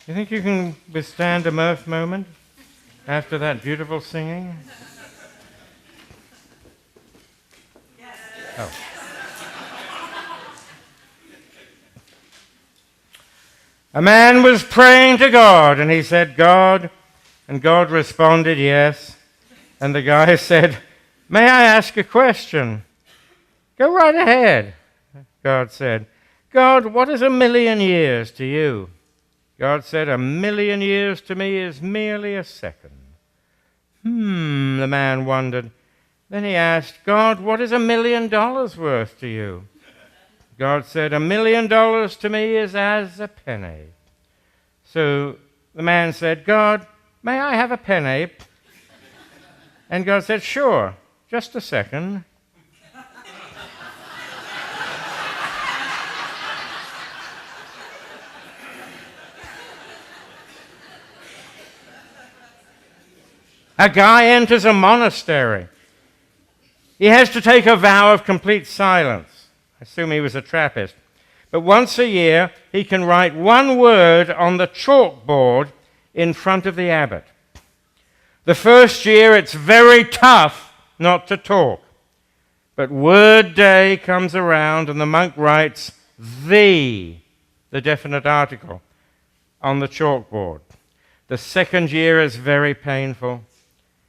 You think you can withstand a mirth moment after that beautiful singing? Yes. Oh. A man was praying to God, and he said, God, and God responded, yes. And the guy said, may I ask a question? Go right ahead, God said. God, what is 1,000,000 years to you? God said, 1,000,000 years to me is merely a second. The man wondered. Then he asked, God, what is $1,000,000 worth to you? God said, $1,000,000 to me is as a penny. So the man said, God, may I have a penny? And God said, sure, just a second. A guy enters a monastery. He has to take a vow of complete silence. I assume he was a Trappist. But once a year, he can write one word on the chalkboard in front of the abbot. The first year, it's very tough not to talk. But word day comes around, and the monk writes the definite article, on the chalkboard. The second year is very painful.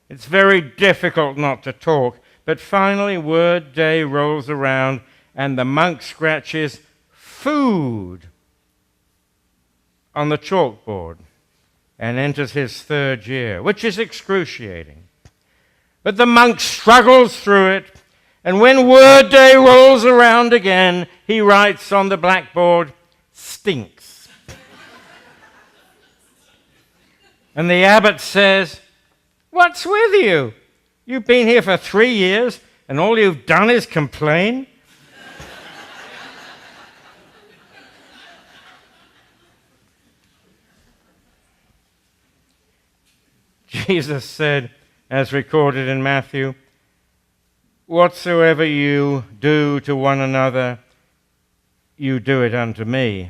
It's very difficult not to talk, but finally word day rolls around and the monk scratches food on the chalkboard and enters his third year, which is excruciating. But the monk struggles through it, and when word day rolls around again, he writes on the blackboard, stinks. And the abbot says, what's with you? You've been here for 3 years, and all you've done is complain? Jesus said, as recorded in Matthew, whatsoever you do to one another, you do it unto me.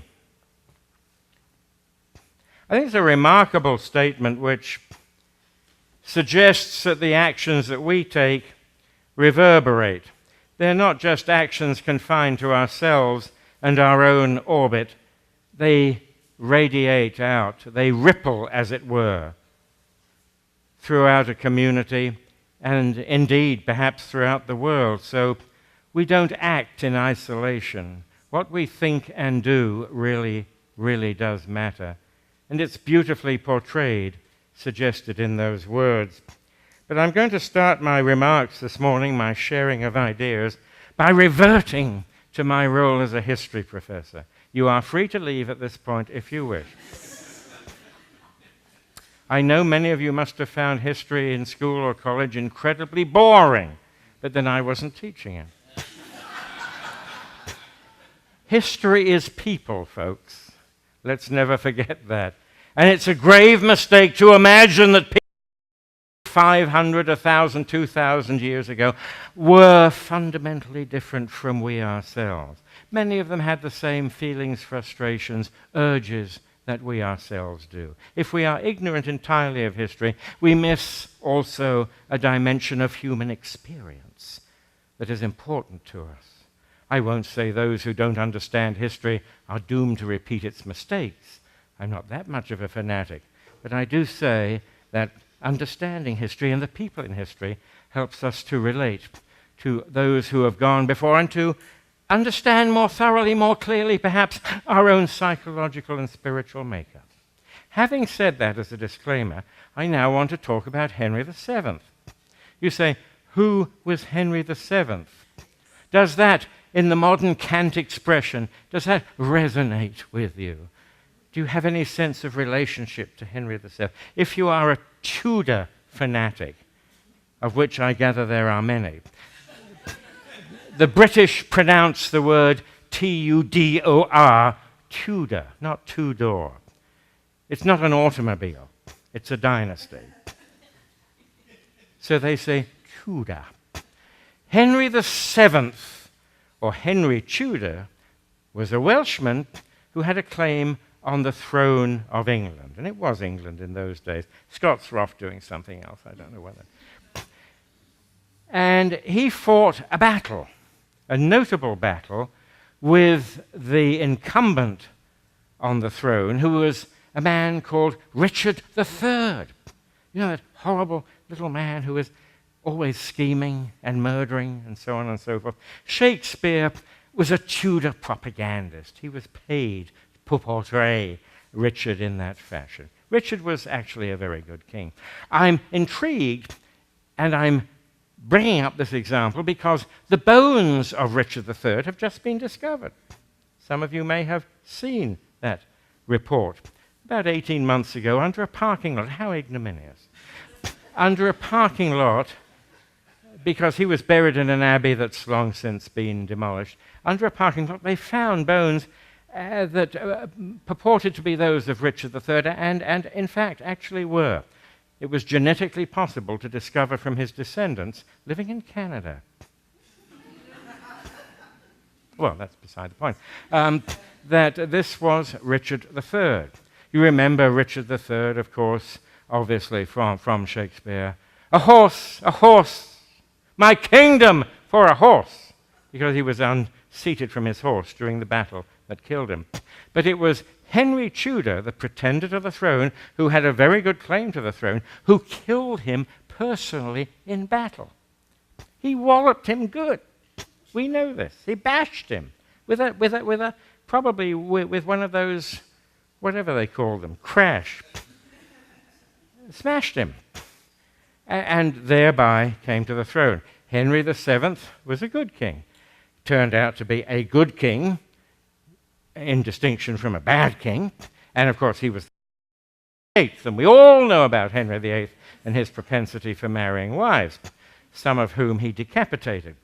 I think it's a remarkable statement which suggests that the actions that we take reverberate. They're not just actions confined to ourselves and our own orbit. They radiate out, they ripple, as it were, throughout a community and indeed perhaps throughout the world. So we don't act in isolation. What we think and do really, really does matter. And it's beautifully portrayed, suggested in those words. But I'm going to start my remarks this morning, my sharing of ideas, by reverting to my role as a history professor. You are free to leave at this point if you wish. I know many of you must have found history in school or college incredibly boring, but then I wasn't teaching it. History is people, folks. Let's never forget that. And it's a grave mistake to imagine that people 500, 1,000, 2,000 years ago were fundamentally different from we ourselves. Many of them had the same feelings, frustrations, urges that we ourselves do. If we are ignorant entirely of history, we miss also a dimension of human experience that is important to us. I won't say those who don't understand history are doomed to repeat its mistakes. I'm not that much of a fanatic, but I do say that understanding history and the people in history helps us to relate to those who have gone before and to understand more thoroughly, more clearly, perhaps, our own psychological and spiritual makeup. Having said that as a disclaimer, I now want to talk about Henry VII. You say, who was Henry VII? Does that, in the modern cant expression, does that resonate with you? Do you have any sense of relationship to Henry VII? If you are a Tudor fanatic, of which I gather there are many, the British pronounce the word T-U-D-O-R, Tudor, not Tudor. It's not an automobile, it's a dynasty. So they say Tudor. Henry VII, or Henry Tudor, was a Welshman who had a claim on the throne of England. And it was England in those days. Scots were off doing something else, I don't know whether. And he fought a battle, a notable battle, with the incumbent on the throne, who was a man called Richard III. You know, that horrible little man who was always scheming and murdering and so on and so forth. Shakespeare was a Tudor propagandist. He was paid to portray Richard in that fashion. Richard was actually a very good king. I'm intrigued, and I'm bringing up this example because the bones of Richard III have just been discovered. Some of you may have seen that report. About 18 months ago, under a parking lot. How ignominious. Under a parking lot, because he was buried in an abbey that's long since been demolished, under a parking lot they found bones that purported to be those of Richard III, and in fact actually were. It was genetically possible to discover from his descendants living in Canada. Well, that's beside the point. That this was Richard III. You remember Richard III, of course, obviously from Shakespeare. A horse, my kingdom for a horse, because he was unseated from his horse during the battle that killed him. But it was Henry Tudor, the pretender to the throne, who had a very good claim to the throne, who killed him personally in battle. He walloped him good. We know this. He bashed him with probably with one of those, whatever they call them, crash. Smashed him. And thereby came to the throne. Henry VII was a good king. Turned out to be a good king, in distinction from a bad king. And of course he was the VIII, and we all know about Henry VIII and his propensity for marrying wives, some of whom he decapitated.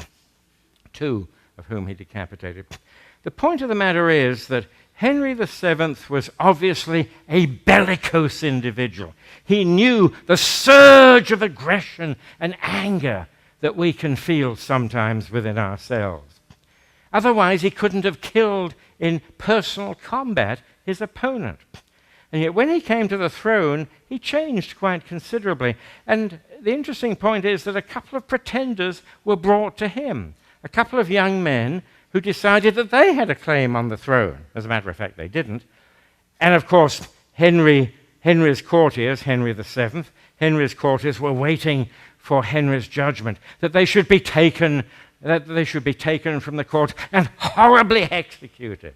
2 of whom he decapitated. The point of the matter is that Henry VII was obviously a bellicose individual. He knew the surge of aggression and anger that we can feel sometimes within ourselves. Otherwise, he couldn't have killed in personal combat his opponent. And yet when he came to the throne, he changed quite considerably. And the interesting point is that a couple of pretenders were brought to him. A couple of young men who decided that they had a claim on the throne. As a matter of fact, they didn't. And of course, Henry's courtiers, Henry VII, Henry's courtiers were waiting for Henry's judgment, that they should be taken from the court and horribly executed.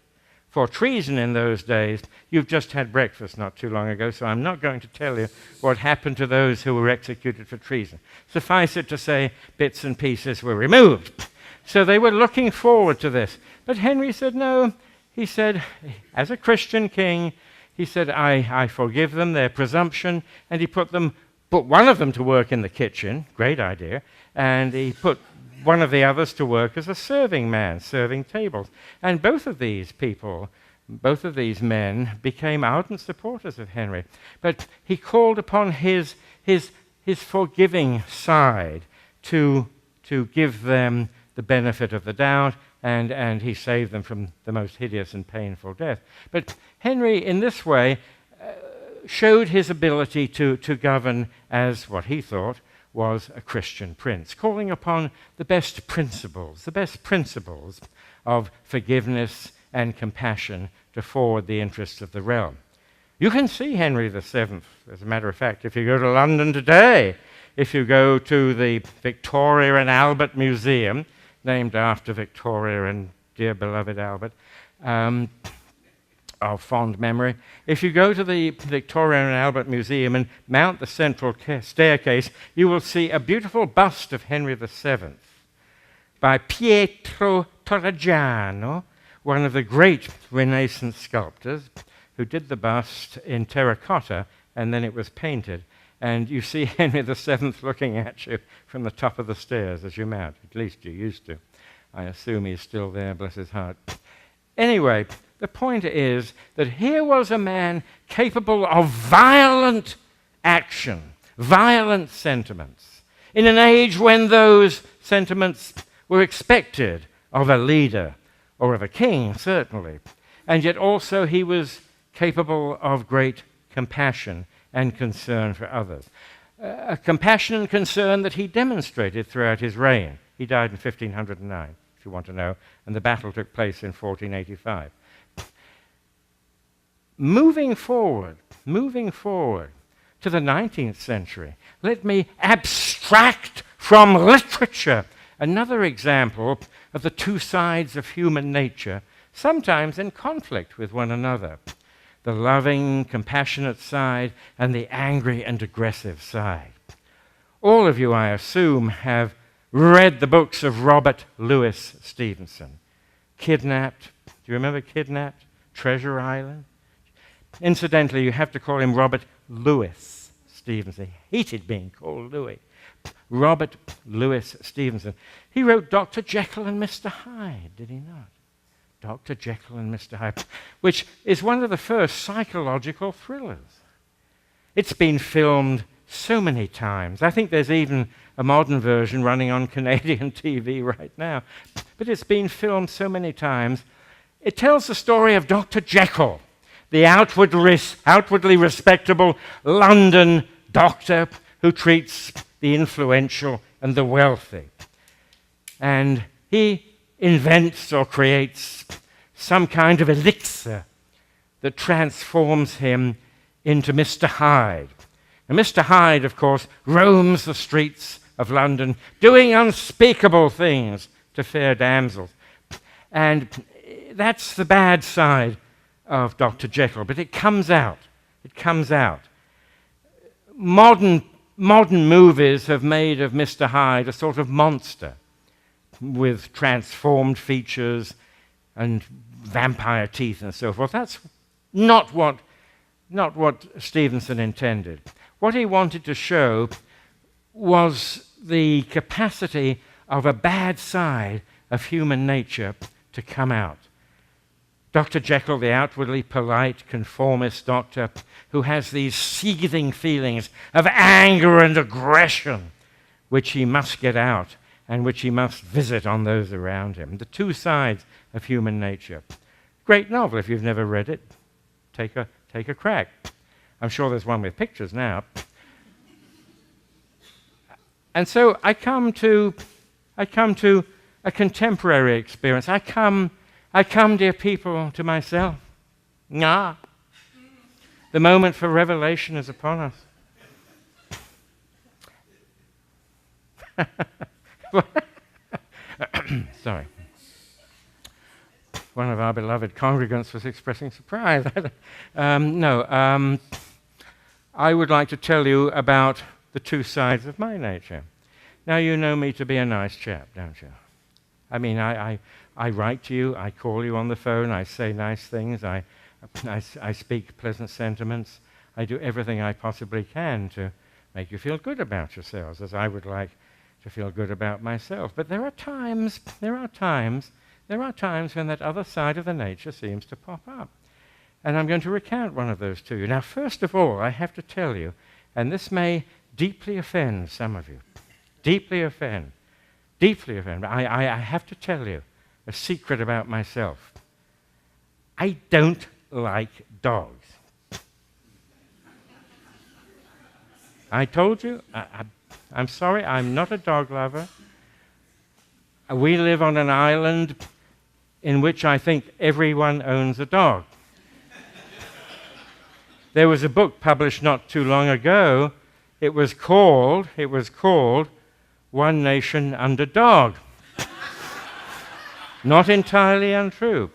For treason in those days, you've just had breakfast not too long ago, so I'm not going to tell you what happened to those who were executed for treason. Suffice it to say, bits and pieces were removed. So they were looking forward to this. But Henry said no. He said, as a Christian king, he said, I forgive them their presumption, and he put one of them to work in the kitchen, great idea, and he put one of the others to work as a serving man, serving tables. And both of these people, both of these men, became ardent supporters of Henry. But he called upon his forgiving side to give them the benefit of the doubt, and he saved them from the most hideous and painful death. But Henry, in this way, showed his ability to govern as what he thought was a Christian prince, calling upon the best principles of forgiveness and compassion to forward the interests of the realm. You can see Henry VII, as a matter of fact, if you go to London today, if you go to the Victoria and Albert Museum, named after Victoria and dear beloved Albert, of fond memory. If you go to the Victoria and Albert Museum and mount the central staircase, you will see a beautiful bust of Henry VII by Pietro Torrigiano, one of the great Renaissance sculptors, who did the bust in terracotta, and then it was painted. And you see Henry VII looking at you from the top of the stairs as you mount. At least you used to. I assume he's still there, bless his heart. Anyway, the point is that here was a man capable of violent action, violent sentiments, in an age when those sentiments were expected of a leader, or of a king, certainly. And yet also he was capable of great compassion and concern for others. A compassion and concern that he demonstrated throughout his reign. He died in 1509, if you want to know, and the battle took place in 1485. Moving forward to the 19th century, let me abstract from literature another example of the two sides of human nature, sometimes in conflict with one another. The loving, compassionate side and the angry and aggressive side. All of you, I assume, have read the books of Robert Louis Stevenson. Kidnapped. Do you remember Kidnapped? Treasure Island? Incidentally, you have to call him Robert Louis Stevenson. He hated being called Louis. Robert Louis Stevenson. He wrote Dr. Jekyll and Mr. Hyde, did he not? Dr. Jekyll and Mr. Hyde, which is one of the first psychological thrillers. It's been filmed so many times. I think there's even a modern version running on Canadian TV right now. But it's been filmed so many times. It tells the story of Dr. Jekyll, the outwardly respectable London doctor who treats the influential and the wealthy. And he invents or creates some kind of elixir that transforms him into Mr. Hyde. And Mr. Hyde, of course, roams the streets of London doing unspeakable things to fair damsels. And that's the bad side of Dr. Jekyll, but it comes out. It comes out. Modern movies have made of Mr. Hyde a sort of monster with transformed features and vampire teeth and so forth. That's not what Stevenson intended. What he wanted to show was the capacity of a bad side of human nature to come out. Dr. Jekyll, the outwardly polite, conformist doctor who has these seething feelings of anger and aggression, which he must get out and which he must visit on those around him. The two sides of human nature. Great novel. If you've never read it, take a crack. I'm sure there's one with pictures now. And so I come to a contemporary experience. I come, dear people, to myself. The moment for revelation is upon us. Sorry. One of our beloved congregants was expressing surprise. I would like to tell you about the two sides of my nature. Now, you know me to be a nice chap, don't you? I mean, I write to you, I call you on the phone, I say nice things, I speak pleasant sentiments, I do everything I possibly can to make you feel good about yourselves, as I would like to feel good about myself. But there are times when that other side of the nature seems to pop up. And I'm going to recount one of those to you. Now, first of all, I have to tell you, and this may deeply offend some of you, deeply offend. I have to tell you a secret about myself. I don't like dogs. I told you, I'm sorry, I'm not a dog lover. We live on an island in which I think everyone owns a dog. There was a book published not too long ago. It was called One Nation Under Dog. Not entirely untrue.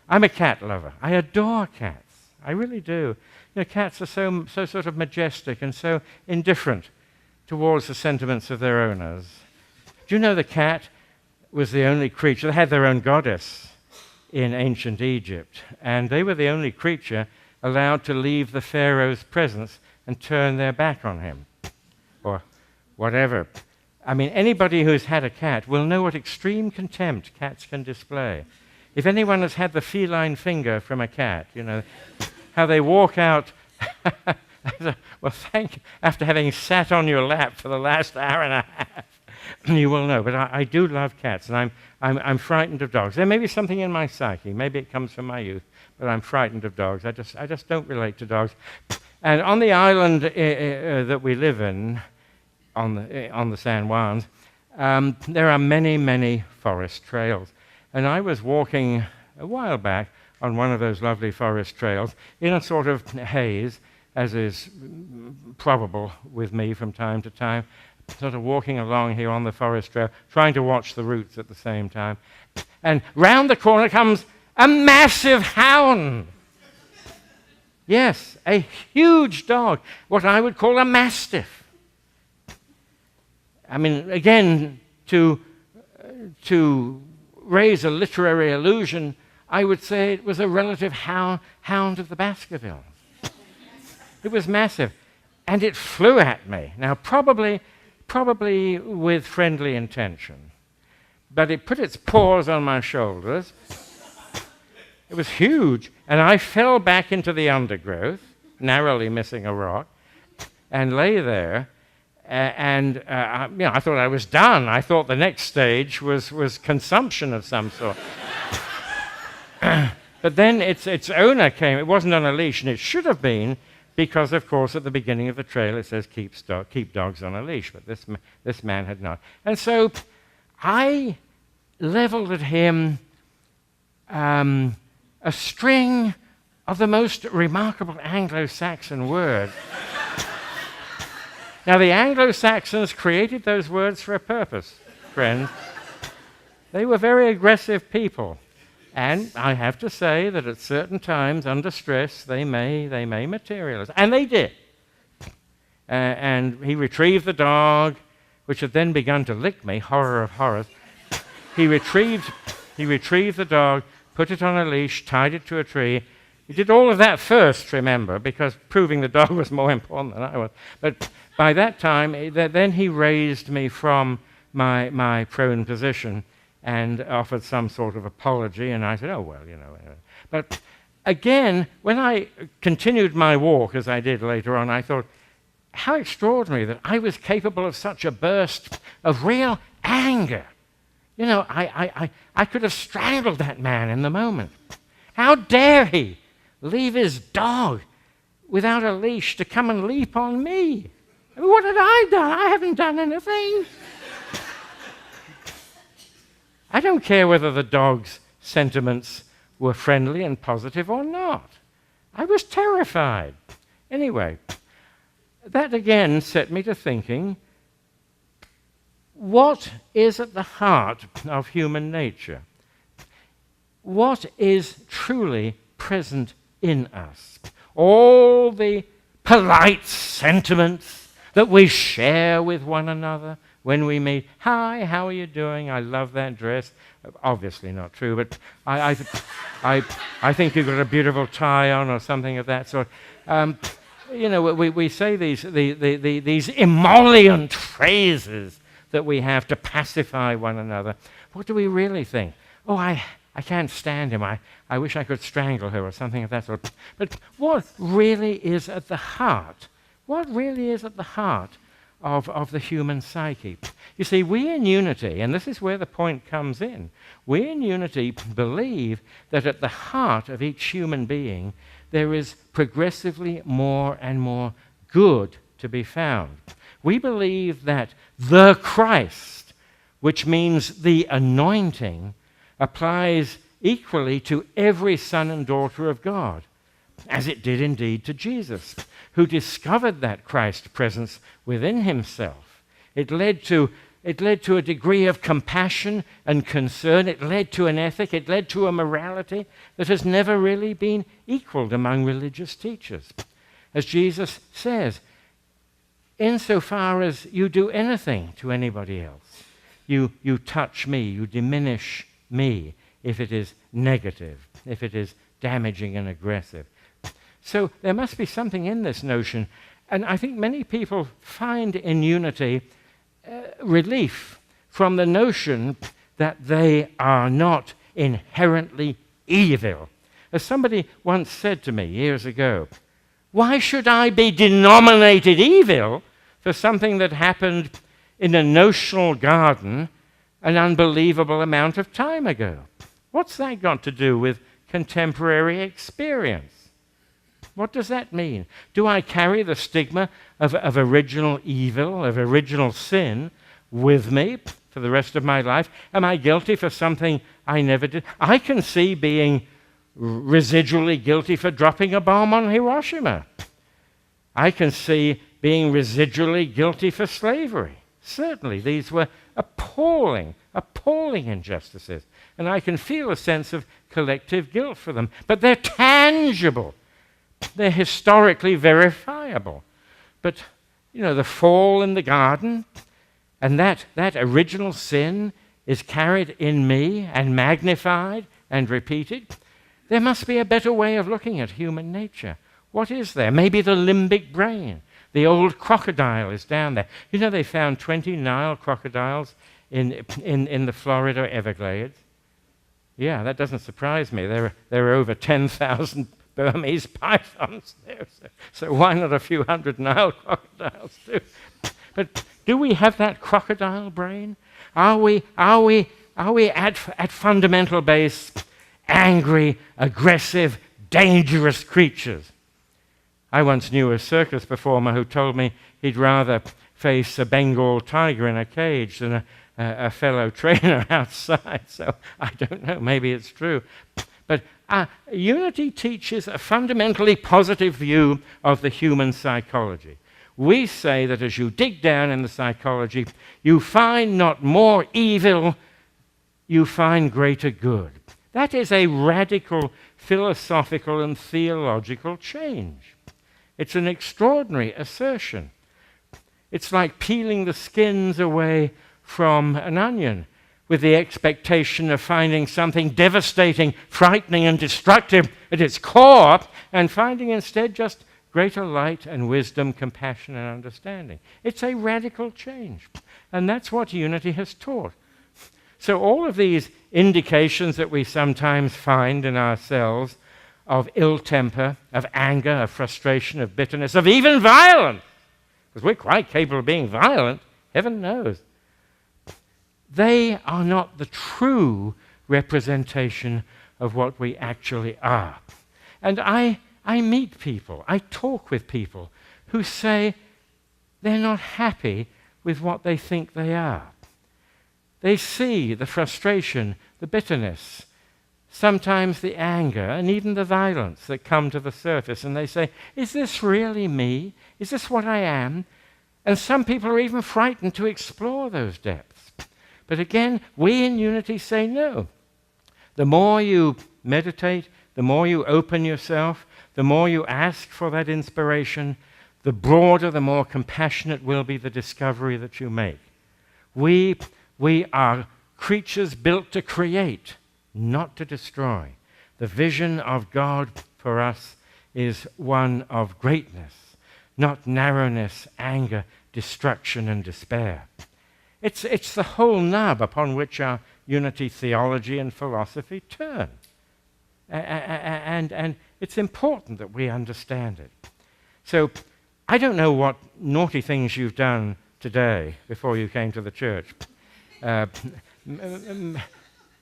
I'm a cat lover. I adore cats. I really do. You know, cats are so sort of majestic and so indifferent towards the sentiments of their owners. Do you know the cat was the only creature, they had their own goddess in ancient Egypt, and they were the only creature allowed to leave the pharaoh's presence and turn their back on him, or whatever. I mean, anybody who's had a cat will know what extreme contempt cats can display. If anyone has had the feline finger from a cat, you know, how they walk out, well, thank you, after having sat on your lap for the last hour and a half. you will know. But I do love cats, and I'm frightened of dogs. There may be something in my psyche. Maybe it comes from my youth, but I'm frightened of dogs. I just don't relate to dogs. And on the island that we live in, on the San Juans, there are many, many forest trails. And I was walking a while back on one of those lovely forest trails in a sort of haze, as is probable with me from time to time, sort of walking along here on the forest trail, trying to watch the routes at the same time. And round the corner comes a massive hound. Yes, a huge dog, what I would call a mastiff. I mean, again, to raise a literary illusion, I would say it was a relative hound of the Baskervilles. It was massive, and it flew at me. Now, probably with friendly intention, but it put its paws on my shoulders. It was huge, and I fell back into the undergrowth, narrowly missing a rock, and lay there. I thought I was done. I thought the next stage was consumption of some sort. But then its owner came. It wasn't on a leash, and it should have been, because, of course, at the beginning of the trail it says keep dogs on a leash, but this man had not. And so I leveled at him a string of the most remarkable Anglo-Saxon words. Now, the Anglo-Saxons created those words for a purpose, friends. They were very aggressive people. And I have to say that at certain times, under stress, they may materialize. And they did. And he retrieved the dog, which had then begun to lick me, horror of horrors. He retrieved the dog, put it on a leash, tied it to a tree. He did all of that first, remember, because proving the dog was more important than I was. But by that time, then he raised me from my prone position and offered some sort of apology, and I said, oh, well, you know. But again, when I continued my walk, as I did later on, I thought, how extraordinary that I was capable of such a burst of real anger. You know, I could have strangled that man in the moment. How dare he leave his dog without a leash to come and leap on me? I mean, what had I done? I haven't done anything. I don't care whether the dog's sentiments were friendly and positive or not. I was terrified. Anyway, that again set me to thinking, what is at the heart of human nature? What is truly present in us? All the polite sentiments that we share with one another when we meet. Hi, how are you doing? I love that dress. Obviously not true, but I think you've got a beautiful tie on, or something of that sort. You know, we say these emollient phrases that we have to pacify one another. What do we really think? Oh, I can't stand him. I wish I could strangle her, or something of that sort. But what really is at the heart? What really is at the heart of the human psyche? You see, we in Unity, and this is where the point comes in, we in Unity believe that at the heart of each human being there is progressively more and more good to be found. We believe that the Christ, which means the anointing, applies equally to every son and daughter of God, as it did indeed to Jesus, who discovered that Christ presence within himself. It led to a degree of compassion and concern. It led to an ethic. It led to a morality that has never really been equaled among religious teachers. As Jesus says, insofar as you do anything to anybody else, you touch me, you diminish me if it is negative, if it is damaging and aggressive. So there must be something in this notion, and I think many people find in Unity relief from the notion that they are not inherently evil. As somebody once said to me years ago, why should I be denominated evil for something that happened in a notional garden an unbelievable amount of time ago. What's that got to do with contemporary experience? What does that mean? Do I carry the stigma of original evil, of original sin, with me for the rest of my life? Am I guilty for something I never did? I can see being residually guilty for dropping a bomb on Hiroshima. I can see being residually guilty for slavery. Certainly, these were appalling injustices. And I can feel a sense of collective guilt for them. But they're tangible. They're historically verifiable. But, the fall in the garden, and that original sin is carried in me and magnified and repeated. There must be a better way of looking at human nature. What is there? Maybe the limbic brain. The old crocodile is down there. They found 20 Nile crocodiles in the Florida Everglades. Yeah, that doesn't surprise me. There are over 10,000 Burmese pythons there. So why not a few hundred Nile crocodiles too? But do we have that crocodile brain? Are we at fundamental base angry, aggressive, dangerous creatures? I once knew a circus performer who told me he'd rather face a Bengal tiger in a cage than a fellow trainer outside. So I don't know, maybe it's true. But Unity teaches a fundamentally positive view of the human psychology. We say that as you dig down in the psychology, you find not more evil, you find greater good. That is a radical philosophical and theological change. It's an extraordinary assertion. It's like peeling the skins away from an onion with the expectation of finding something devastating, frightening, and destructive at its core, and finding instead just greater light and wisdom, compassion, and understanding. It's a radical change, and that's what Unity has taught. So all of these indications that we sometimes find in ourselves of ill temper, of anger, of frustration, of bitterness, of even violence, because we're quite capable of being violent, heaven knows, they are not the true representation of what we actually are. And I meet people, I talk with people who say they're not happy with what they think they are. They see the frustration, the bitterness, sometimes the anger, and even the violence that come to the surface, and they say, is this really me? Is this what I am? And some people are even frightened to explore those depths. But again, we in Unity say no. The more you meditate, the more you open yourself, the more you ask for that inspiration, the broader, the more compassionate will be the discovery that you make. We are creatures built to create, not to destroy. The vision of God for us is one of greatness, not narrowness, anger, destruction, and despair. It's the whole nub upon which our Unity theology and philosophy turn. And it's important that we understand it. So I don't know what naughty things you've done today before you came to the church.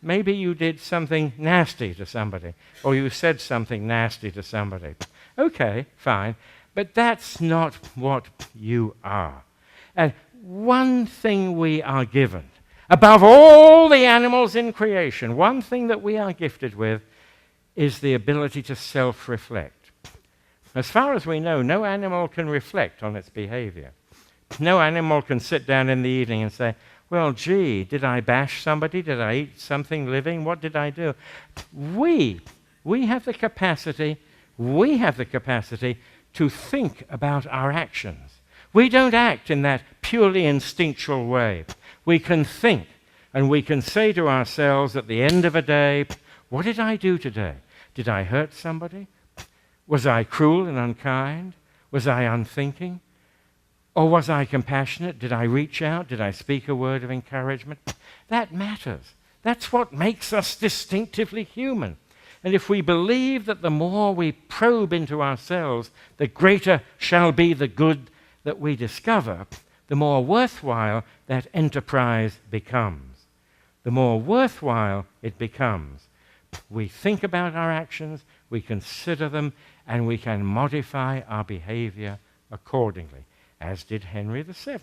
Maybe you did something nasty to somebody, or you said something nasty to somebody. Okay, fine. But that's not what you are. And one thing we are given, above all the animals in creation, one thing that we are gifted with is the ability to self-reflect. As far as we know, no animal can reflect on its behavior. No animal can sit down in the evening and say, well, gee, did I bash somebody? Did I eat something living? What did I do? We have the capacity to think about our actions. We don't act in that purely instinctual way. We can think, and we can say to ourselves at the end of a day, what did I do today? Did I hurt somebody? Was I cruel and unkind? Was I unthinking? Or was I compassionate? Did I reach out? Did I speak a word of encouragement? That matters. That's what makes us distinctively human. And if we believe that the more we probe into ourselves, the greater shall be the good that we discover, the more worthwhile that enterprise becomes. The more worthwhile it becomes. We think about our actions, we consider them, and we can modify our behavior accordingly, as did Henry VII.